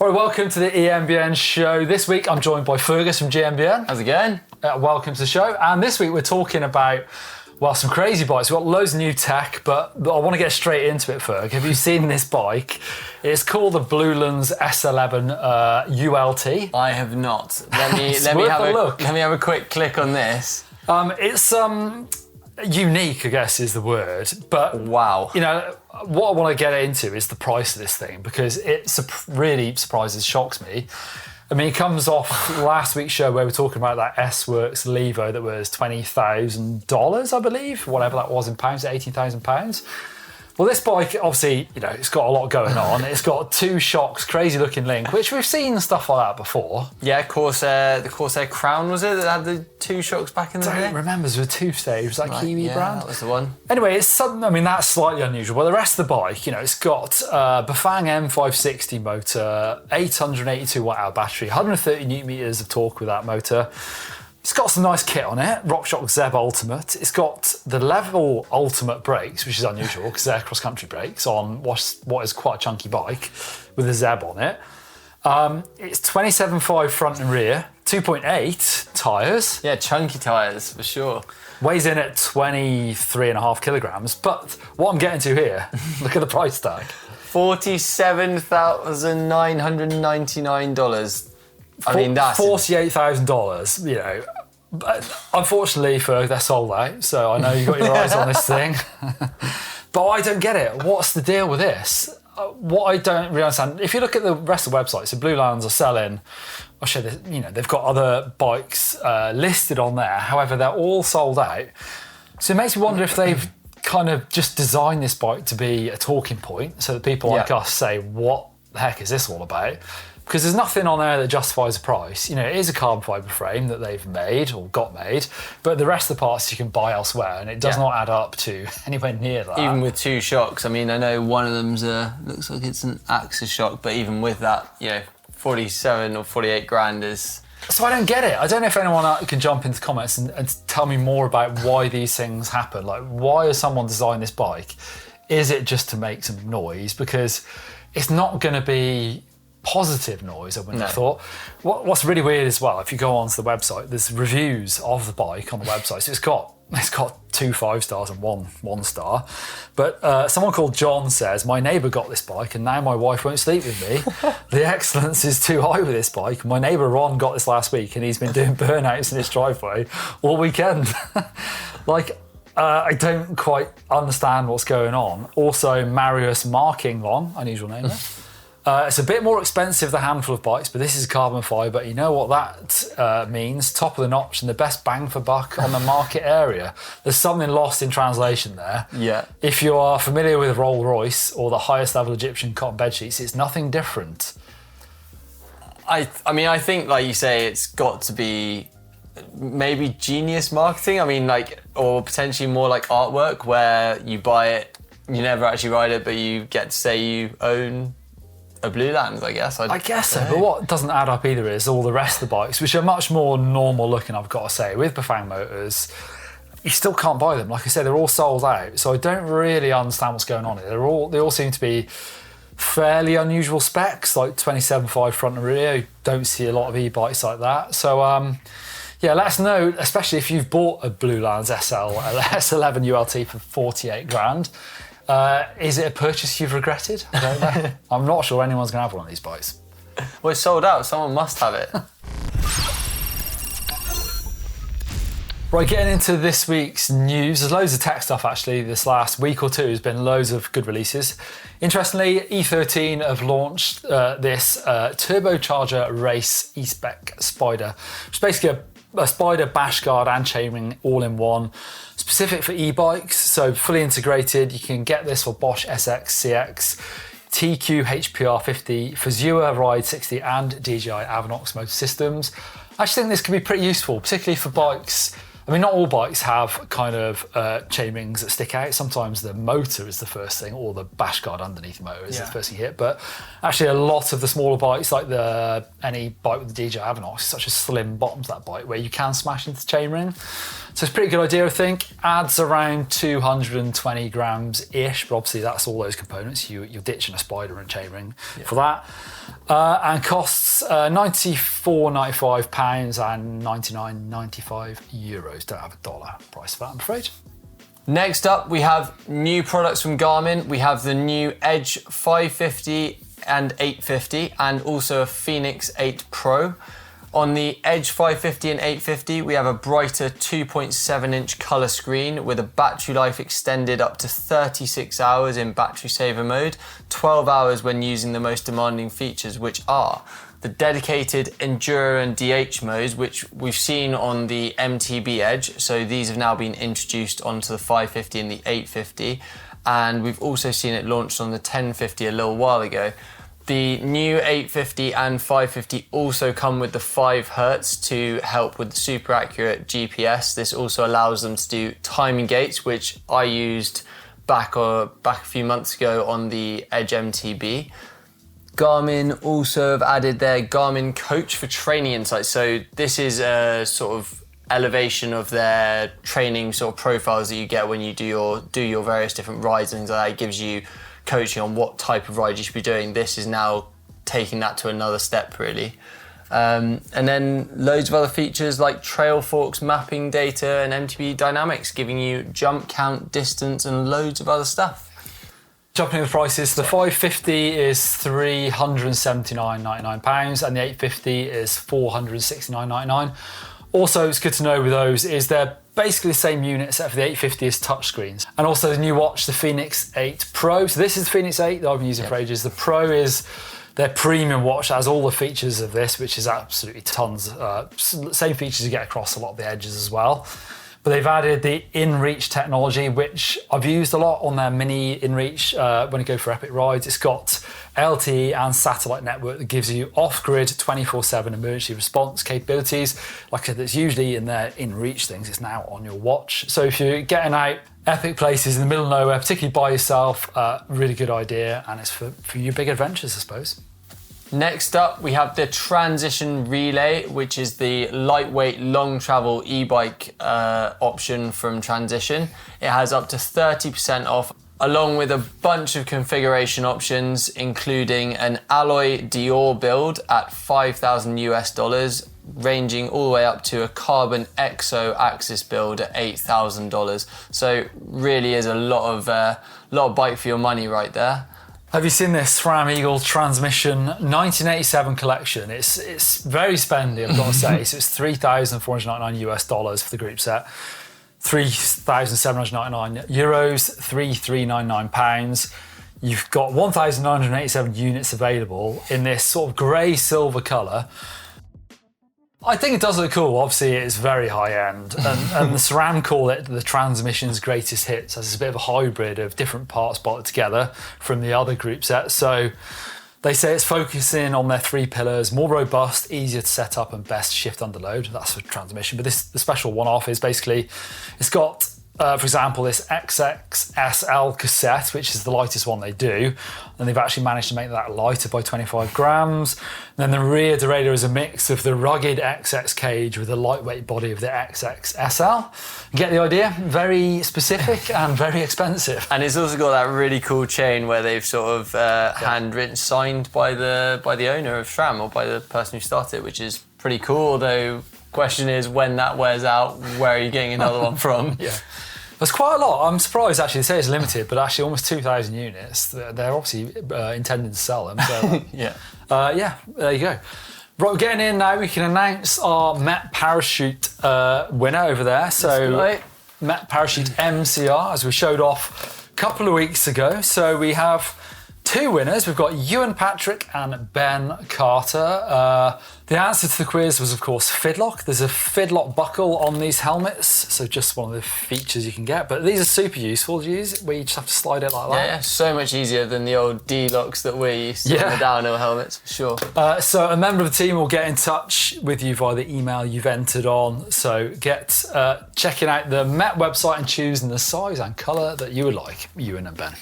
Right, welcome to the EMBN show. This week I'm joined by Fergus from GMBN. How's it going? Welcome to the show. And this week we're talking about, well, some crazy bikes. We've got loads of new tech, but I want to get straight into it, Ferg. Have you seen this bike? It's called the Blue Lans S11 ULT. I have not. Let me have a quick click on this. It's unique, I guess, is the word. But wow, you know what I want to get into is the price of this thing, because it really shocks me. I mean, it comes off last week's show where we were talking about that S-Works Levo that was $20,000, I believe, whatever that was in pounds, £18,000. Well, this bike, obviously, you know, it's got a lot going on. It's got two shocks, crazy looking link, which we've seen stuff like that before. Yeah, Corsair, the Corsair Crown, was it, that had the two shocks back in the day? I don't remember, it was a two-stage, was that Kiwi brand? That was the one. Anyway, it's something, I mean, that's slightly unusual. But the rest of the bike, you know, it's got a Bafang M560 motor, 882 watt-hour battery, 130 newton meters of torque with that motor. It's got some nice kit on it, RockShox Zeb Ultimate. It's got the Level Ultimate brakes, which is unusual because they're cross-country brakes on what is quite a chunky bike with a Zeb on it. It's 27.5 front and rear, 2.8 tyres. Yeah, chunky tyres for sure. Weighs in at 23.5 kilograms. But what I'm getting to here, look at the price tag. $47,999. I mean, that's $48,000, you know. But unfortunately, Ferg, they're sold out, so I know you've got your eyes on this thing. But I don't get it. What's the deal with this? What I don't really understand, if you look at the rest of the websites, so Blue Lans are selling, I'll show you, you know, they've got other bikes listed on there. However, they're all sold out. So it makes me wonder if they've kind of just designed this bike to be a talking point so that people like us say, what the heck is this all about? Because there's nothing on there that justifies the price. You know, it is a carbon fibre frame that they've made or got made, but the rest of the parts you can buy elsewhere, and it does not add up to anywhere near that. Even with two shocks, I mean, I know one of them's looks like it's an Axis shock, but even with that, you know, 47 or 48 grand is... So I don't get it. I don't know if anyone can jump into the comments and tell me more about why these things happen. Like, why has someone designed this bike? Is it just to make some noise? Because it's not going to be positive noise, I wouldn't have thought. What's really weird as well, if you go onto the website, there's reviews of the bike on the website. So it's got 2 5 stars and one star. But someone called John says, my neighbour got this bike and now my wife won't sleep with me. The excellence is too high with this bike. My neighbour Ron got this last week and he's been doing burnouts in his driveway all weekend. Like, I don't quite understand what's going on. Also, Marius Marking Long, unusual name there. It's a bit more expensive than a handful of bikes, but this is carbon fibre. You know what that means? Top of the notch and the best bang for buck on the market area. There's something lost in translation there. Yeah. If you are familiar with Rolls Royce or the highest level Egyptian cotton bed sheets, it's nothing different. I mean, I think, like you say, it's got to be maybe genius marketing. I mean, like, or potentially more like artwork where you buy it, you never actually ride it, but you get to say you own a Blue Lans, I guess. I guess so, but what doesn't add up either is all the rest of the bikes, which are much more normal looking, I've got to say. With Bafang motors, you still can't buy them. Like I said, they're all sold out, so I don't really understand what's going on here. They all seem to be fairly unusual specs, like 27.5 front and rear. You don't see a lot of e-bikes like that. So, yeah, let us know, especially if you've bought a Blue Lans S11 ULT for 48 grand. Is it a purchase you've regretted? I don't know. I'm not sure anyone's going to have one of these bikes. Well, it's sold out. Someone must have it. Right, getting into this week's news. There's loads of tech stuff, actually. This last week or two has been loads of good releases. Interestingly, E13 have launched this turbocharger race e-spec Spider, which is basically a Spider bash guard and chainring all in one, specific for e-bikes, so fully integrated. You can get this for Bosch SX, CX, TQ HPR50, Fazua Ride 60 and DJI Avanox motor systems. I actually think this could be pretty useful, particularly for bikes. I mean, not all bikes have kind of chain rings that stick out. Sometimes the motor is the first thing, or the bash guard underneath the motor is the first thing you hit. But actually, a lot of the smaller bikes, like any bike with the DJI Avanox, such a slim bottom to that bike, where you can smash into the chain ring. So it's a pretty good idea, I think. Adds around 220 grams-ish, but obviously that's all those components. You're ditching a Spider and chain ring for that. and costs £94.95 and €99.95. Don't have a dollar price for that, I'm afraid. Next up, we have new products from Garmin. We have the new Edge 550 and 850, and also a Phoenix 8 Pro. On the Edge 550 and 850, we have a brighter 2.7-inch colour screen with a battery life extended up to 36 hours in battery saver mode, 12 hours when using the most demanding features, which are the dedicated Enduro and DH modes, which we've seen on the eMTB Edge. So these have now been introduced onto the 550 and the 850. And we've also seen it launched on the 1050 a little while ago. The new 850 and 550 also come with the 5 Hz to help with the super accurate GPS. This also allows them to do timing gates, which I used back a few months ago on the Edge eMTB. Garmin also have added their Garmin Coach for training insights. So this is a sort of elevation of their training sort of profiles that you get when you do your various different rides and things like that. It gives you coaching on what type of ride you should be doing. This is now taking that to another step, really. And then loads of other features like trail forks, mapping data, and eMTB dynamics, giving you jump count, distance, and loads of other stuff. Jumping in the prices, the 550 is £379.99 and the 850 is £469.99. Also, it's good to know with those is they're basically the same unit except for the 850 is touchscreens. And also the new watch, the Phoenix 8 Pro. So this is the Phoenix 8 that I've been using for ages. The Pro is their premium watch, has all the features of this, which is absolutely tons. Same features you get across a lot of the Edges as well. But they've added the InReach technology, which I've used a lot on their mini InReach when I go for epic rides. It's got LTE and satellite network that gives you off-grid 24/7 emergency response capabilities. Like I said, it's usually in their InReach things. It's now on your watch. So if you're getting out epic places in the middle of nowhere, particularly by yourself, really good idea. And it's for your big adventures, I suppose. Next up, we have the Transition Relay, which is the lightweight long travel e-bike option from Transition. It has up to 30% off, along with a bunch of configuration options, including an alloy Dior build at $5,000 US, ranging all the way up to a carbon exo axis build at $8,000. So really is a lot of bike for your money right there. Have you seen this SRAM Eagle Transmission 1987 collection? It's very spendy, I've got to say. So it's $3,499 US for the group set, €3,799, £3,399. You've got 1,987 units available in this sort of grey silver colour. I think it does look cool. Obviously, it's very high end, and the SRAM call it the Transmission's greatest hits, as it's a bit of a hybrid of different parts bolted together from the other group sets. So they say it's focusing on their 3 pillars: more robust, easier to set up, and best shift under load. That's for transmission. But the special one-off is basically it's got, for example, this XXSL cassette, which is the lightest one they do, and they've actually managed to make that lighter by 25 grams. And then the rear derailleur is a mix of the rugged XX cage with the lightweight body of the XXSL. You get the idea? Very specific and very expensive. And it's also got that really cool chain where they've sort of handwritten, signed by the owner of SRAM, or by the person who started it, which is pretty cool. Although, question is, when that wears out, where are you getting another one from? Yeah. There's quite a lot. I'm surprised, actually. They say it's limited, but actually almost 2,000 units. They're obviously intending to sell them. So, yeah, there you go. Right, we're getting in now. We can announce our Met Parachute winner over there. So, Met Parachute MCR, as we showed off a couple of weeks ago. So we have 2 winners. We've got Ewan Patrick and Ben Carter. The answer to the quiz was, of course, Fidlock. There's a Fidlock buckle on these helmets, so just one of the features you can get. But these are super useful to use, where you just have to slide it like that. Yeah, so much easier than the old D-locks that we're used to on the downhill helmets, for sure. So a member of the team will get in touch with you via the email you've entered on. So get checking out the Met website and choosing the size and colour that you would like, Ewan and Ben.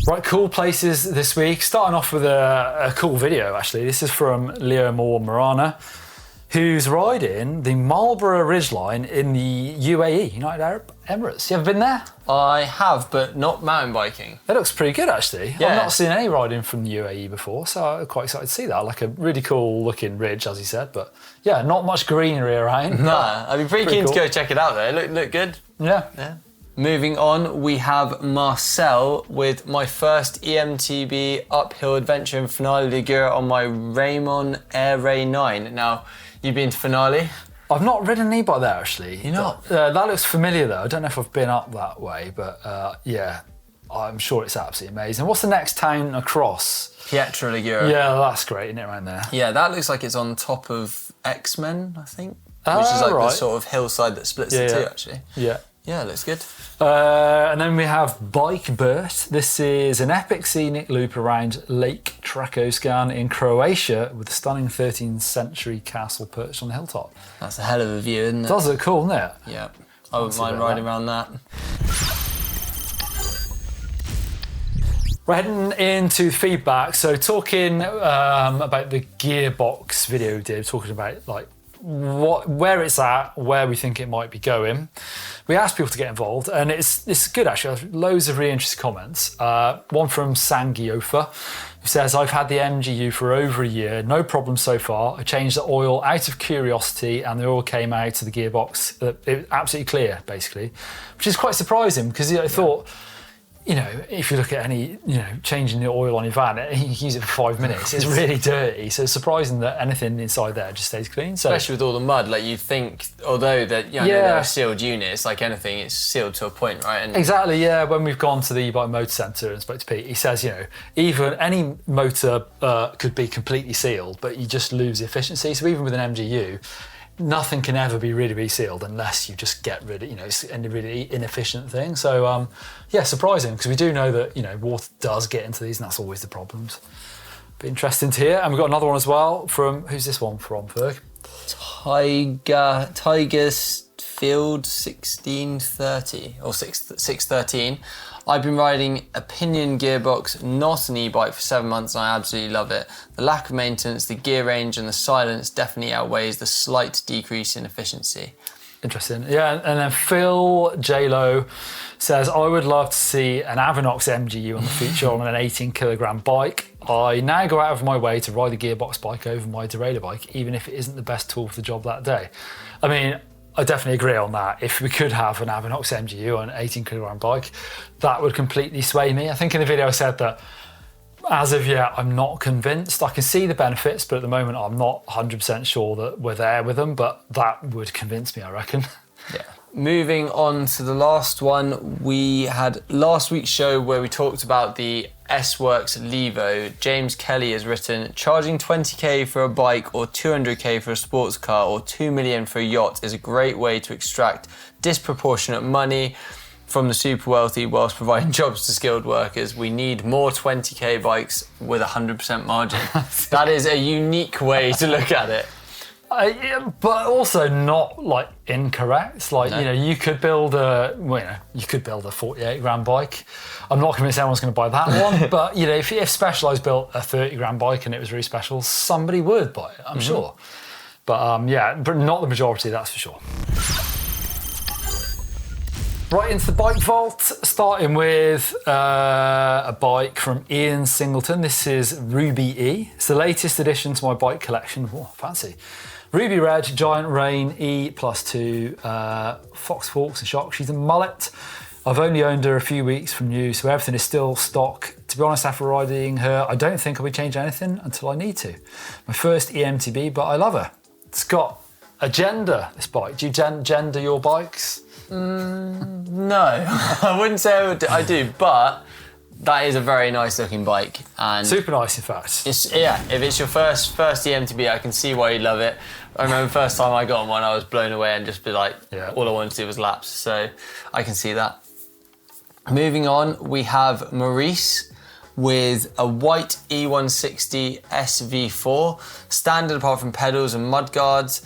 Right, cool places this week. Starting off with a cool video, actually. This is from Leo Moore Marana, who's riding the Marlborough Ridgeline in the UAE, United Arab Emirates. You ever been there? I have, but not mountain biking. It looks pretty good, actually. Yeah. I've not seen any riding from the UAE before, so I'm quite excited to see that. Like a really cool looking ridge, as he said, but yeah, not much greenery around. Nah, I'd be pretty keen cool. to go check it out though. Look good. Yeah. Moving on, we have Marcel with my first eMTB uphill adventure in Finale Ligure on my Raymon Air Ray 9. Now, you've been to Finale? I've not ridden an e-bike there, actually. You're not? That looks familiar, though. I don't know if I've been up that way, but yeah, I'm sure it's absolutely amazing. What's the next town across? Pietra Ligure. Yeah, that's great, isn't it, around there? Yeah, that looks like it's on top of X-Men, I think. Which is like the sort of hillside that splits the two, actually. Yeah. Yeah, looks good. And then we have Bike Burt. This is an epic scenic loop around Lake Tracoscan in Croatia with a stunning 13th century castle perched on the hilltop. That's a hell of a view, isn't it? It does look cool, doesn't it? Yeah, I wouldn't mind riding around that. We're heading into feedback. So talking about the gearbox video we did, talking about like where it's at, where we think it might be going. We asked people to get involved, and it's good actually. There's loads of really interesting comments. One from Sangiofa, who says, "I've had the MGU for over a year, no problem so far. I changed the oil out of curiosity, and the oil came out of the gearbox. It was absolutely clear, basically, which is quite surprising because I thought." You know, if you look at any, changing the oil on your van, you can use it for 5 minutes. It's really dirty. So it's surprising that anything inside there just stays clean. So, especially with all the mud, like you'd think, although that there are sealed units, like anything, it's sealed to a point, right? And exactly, yeah. When we've gone to the e-bike motor centre and spoke to Pete, he says, even any motor could be completely sealed, but you just lose the efficiency. So even with an MGU, nothing can ever be really sealed unless you just get rid of, it's a really inefficient thing. So, surprising, because we do know that, water does get into these and that's always the problems. Be interesting to hear. And we've got another one as well from, who's this one from, Ferg? Tigers Field 1630 or 613. I've been riding a pinion gearbox, not an e-bike, for 7 months, and I absolutely love it. The lack of maintenance, the gear range, and the silence definitely outweighs the slight decrease in efficiency. Interesting. Yeah, and then Phil J-Lo says, I would love to see an Avinox MGU on the feature on an 18 kilogram bike. I now go out of my way to ride a gearbox bike over my derailleur bike, even if it isn't the best tool for the job that day. I mean, I definitely agree on that. If we could have an Avinox MGU on an 18 kilogram bike, that would completely sway me. I think in the video I said that as of yet, I'm not convinced. I can see the benefits, but at the moment I'm not 100% sure that we're there with them, but that would convince me, I reckon. Yeah. Moving on to the last one, we had last week's show where we talked about the S-Works Levo. James Kelly has written, charging 20k for a bike or 200k for a sports car or 2 million for a yacht is a great way to extract disproportionate money from the super wealthy whilst providing jobs to skilled workers. We need more 20k bikes with 100% margin. That is a unique way to look at it. But also not like incorrect. Like, no. You could build a 48 grand bike. I'm not convinced anyone's going to buy that one. But if Specialized built a 30 grand bike and it was really special, somebody would buy it, I'm sure. But but not the majority, that's for sure. Right into the bike vault, starting with a bike from Ian Singleton. This is Ruby E. It's the latest addition to my bike collection. Whoa, fancy. Ruby Red, Giant Rain E+2, Fox Forks and Shock. She's a mullet. I've only owned her a few weeks from new, so everything is still stock. To be honest, after riding her, I don't think I'll be changing anything until I need to. My first eMTB, but I love her. It's got a gender, this bike. Do you gender your bikes? No, I wouldn't say I do, but that is a very nice looking bike. And super nice, in fact. if it's your first eMTB, I can see why you love it. I remember the first time I got on one, I was blown away and just be like, all I wanted to do was laps. So I can see that. Moving on, we have Maurice with a white E160 SV4, standard apart from pedals and mudguards.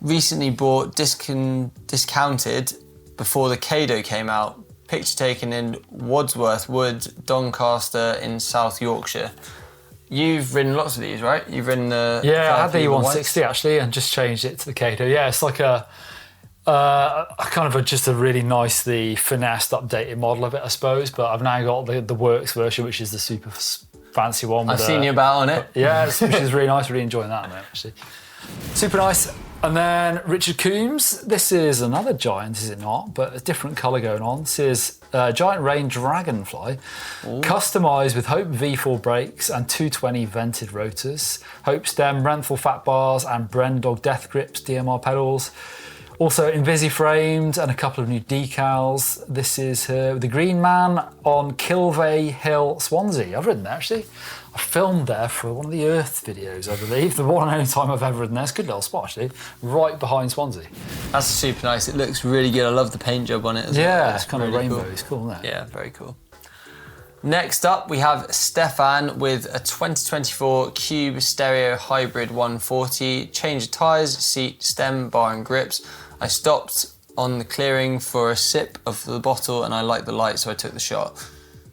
Recently bought discounted before the Kado came out. Picture taken in Wadsworth Wood, Doncaster in South Yorkshire. You've ridden lots of these, right? You've ridden the... Yeah, I had the once. E160 actually and just changed it to the Kato. Yeah, it's like a just a really nicely finessed, updated model of it, I suppose. But I've now got the works version, which is the super fancy one. I've seen you about on it. Yeah, which is really nice. Really enjoying that, mate, actually. Super nice. And then Richard Coombs. This is another Giant, is it not? But a different colour going on. This is Giant Rain Dragonfly, customised with Hope V4 brakes and 220 vented rotors, Hope stem, Renthal fat bars, and Brendog Death Grips DMR pedals. Also Invisi framed and a couple of new decals. This is the Green Man on Kilvey Hill, Swansea. I've ridden there actually. I filmed there for one of the Earth videos, I believe. The one and only time I've ever ridden there. It's a good little spot actually, right behind Swansea. That's super nice. It looks really good. I love the paint job on it as well. Yeah, it's kind of really rainbow. cool. It's cool, isn't it? Yeah, very cool. Next up, we have Stefan with a 2024 Cube Stereo Hybrid 140. Change of tyres, seat, stem, bar and grips. I stopped on the clearing for a sip of the bottle and I liked the light, so I took the shot.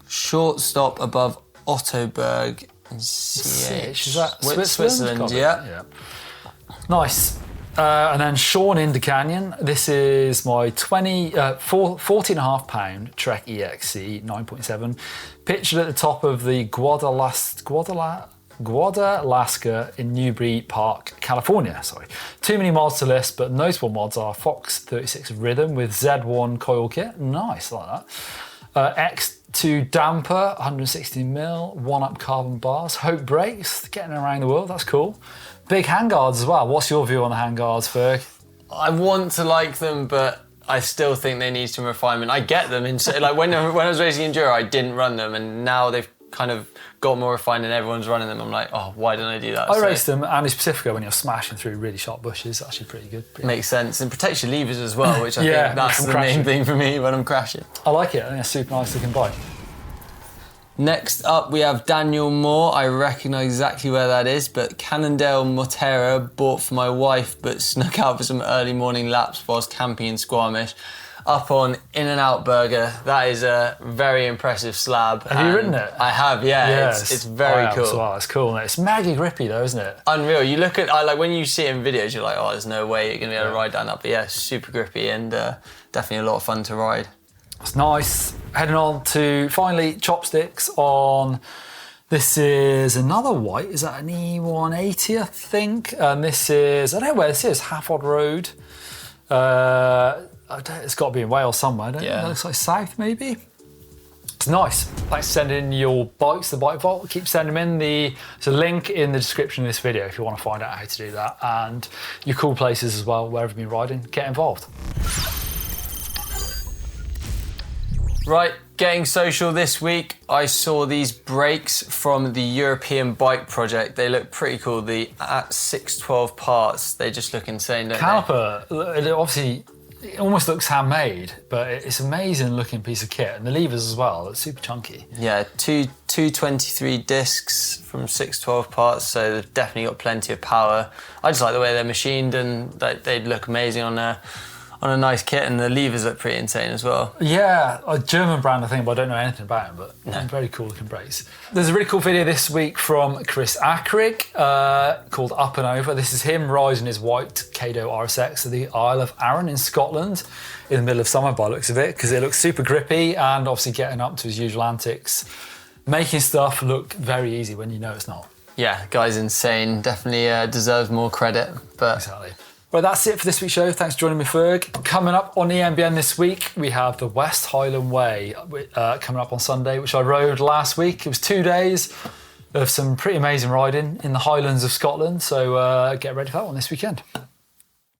Short stop above Ottoberg in CH. Is that Switzerland? Yeah. Nice. And then Sean in the Canyon. This is my 40.5 Trek EXC 9.7, pictured at the top of the Guadalaska in Newbury Park, California. Sorry. Too many mods to list, but notable mods are Fox 36 Rhythm with Z1 coil kit. Nice, I like that. X2 damper, 160mm, 1-up carbon bars. Hope brakes, getting around the world, that's cool. Big handguards as well. What's your view on the handguards, Ferg? I want to like them, but I still think they need some refinement. I get them. Like when I was racing Enduro, I didn't run them, and now they've kind of got more refined and everyone's running them. I'm like, oh, why didn't I do that? I raced them, and in Pacifico, when you're smashing through really sharp bushes, actually pretty good. Makes sense. And protects your levers as well, which I think that's the main thing for me when I'm crashing. I like it. I think it's a super nice looking bike. Next up, we have Daniel Moore. I recognise exactly where that is, but Cannondale Moterra bought for my wife, but snuck out for some early morning laps whilst camping in Squamish. Up on In-N-Out Burger. That is a very impressive slab. Have you ridden it? I have, yeah. It's very cool. Well. It's cool. It's maggy grippy though, isn't it? Unreal. You look at, like when you see it in videos, you're like, oh, there's no way you're going to be able to ride down that. But yeah, it's super grippy and definitely a lot of fun to ride. It's nice. Heading on to finally chopsticks on. This is another white. Is that an E180? I think. And this is, I don't know where this is. Halford Road. It's got to be in Wales somewhere. It looks like south maybe. It's nice. Thanks for sending your bikes, the Bike Vault. Keep sending them in. There's a link in the description of this video if you want to find out how to do that. And your cool places as well, wherever you've been riding, get involved. Right, getting social this week, I saw these brakes from the European Bike Project. They look pretty cool. The at 612 parts, they just look insane, don't Caliper, it obviously, it almost looks handmade, but it's an amazing looking piece of kit. And the levers as well, it's super chunky. Yeah, 223 discs from 612 parts, so they've definitely got plenty of power. I just like the way they're machined and they'd look amazing on a nice kit, and the levers look pretty insane as well. Yeah, a German brand I think, but I don't know anything about them, but very cool looking brakes. There's a really cool video this week from Chris Ackrig called Up and Over. This is him riding his white Kato RSX to the Isle of Arran in Scotland in the middle of summer by the looks of it, because it looks super grippy and obviously getting up to his usual antics, making stuff look very easy when you know it's not. Yeah, guy's insane. Definitely deserves more credit. But exactly. Well, that's it for this week's show. Thanks for joining me, Ferg. Coming up on EMBN this week, we have the West Highland Way coming up on Sunday, which I rode last week. It was 2 days of some pretty amazing riding in the Highlands of Scotland. So get ready for that one this weekend.